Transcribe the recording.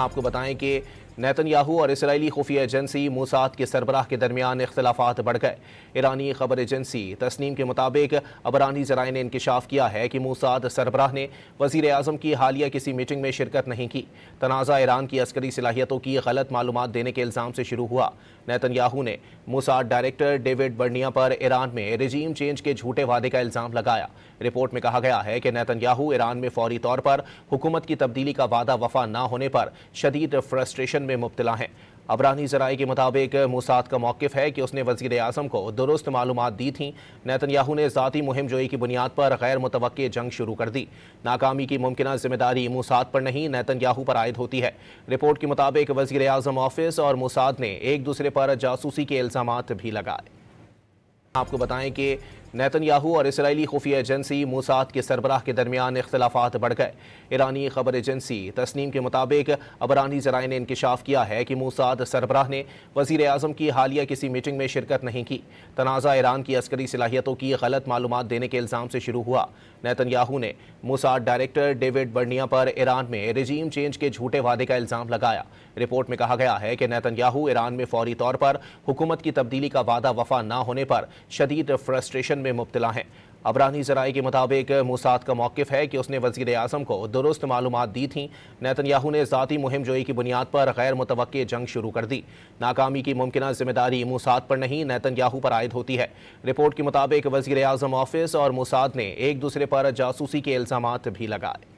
آپ کو بتائیں کہ نیتن یاہو اور اسرائیلی خفیہ ایجنسی موساد کے سربراہ کے درمیان اختلافات بڑھ گئے۔ ایرانی خبر ایجنسی تسنیم کے مطابق عبرانی ذرائع نے انکشاف کیا ہے کہ موساد سربراہ نے وزیر اعظم کی حالیہ کسی میٹنگ میں شرکت نہیں کی۔ تنازع ایران کی عسکری صلاحیتوں کی غلط معلومات دینے کے الزام سے شروع ہوا۔ نیتن یاہو نے موساد ڈائریکٹر ڈیوڈ برنیا پر ایران میں رجیم چینج کے جھوٹے وعدے کا الزام لگایا۔ رپورٹ میں کہا گیا ہے کہ نیتن یاہو ایران میں فوری طور پر حکومت کی تبدیلی کا وعدہ وفا نہ ہونے پر شدید فرسٹریشن میں مبتلا ہیں۔ عبرانی ذرائع کے مطابق موساد کا موقف ہے کہ اس نے وزیر اعظم کو درست معلومات دی تھیں۔ نیتن یاہو نے ذاتی مہم جوئی کی بنیاد پر غیر متوقع جنگ شروع کر دی۔ ناکامی کی ممکنہ ذمہ داری موساد پر نہیں، نیتن یاہو پر عائد ہوتی ہے۔ رپورٹ کے مطابق وزیر اعظم آفس اور موساد نے ایک دوسرے پر جاسوسی کے الزامات بھی لگائے۔ آپ کو بتائیں کہ نیتن یاہو اور اسرائیلی خفیہ ایجنسی موساد کے سربراہ کے درمیان اختلافات بڑھ گئے۔ ایرانی خبر ایجنسی تسنیم کے مطابق عبرانی ذرائع نے انکشاف کیا ہے کہ موساد سربراہ نے وزیر اعظم کی حالیہ کسی میٹنگ میں شرکت نہیں کی۔ تنازع ایران کی عسکری صلاحیتوں کی غلط معلومات دینے کے الزام سے شروع ہوا۔ نیتن یاہو نے موساد ڈائریکٹر ڈیوڈ برنیا پر ایران میں رجیم چینج کے جھوٹے وعدے کا الزام لگایا۔ رپورٹ میں کہا گیا ہے کہ نیتن یاہو ایران میں فوری طور پر حکومت کی تبدیلی کا وعدہ وفا نہ ہونے پر شدید فرسٹریشن میں مبتلا ہیں۔ عبرانی ذرائع کے مطابق موساد کا موقف ہے کہ اس نے وزیر اعظم کو درست معلومات دی تھیں۔ نیتن یاہو نے ذاتی مہم جوئی کی بنیاد پر غیر متوقع جنگ شروع کر دی۔ ناکامی کی ممکنہ ذمہ داری موساد پر نہیں، نیتن یاہو پر عائد ہوتی ہے۔ رپورٹ کے مطابق وزیر اعظم آفس اور موساد نے ایک دوسرے پر جاسوسی کے الزامات بھی لگائے۔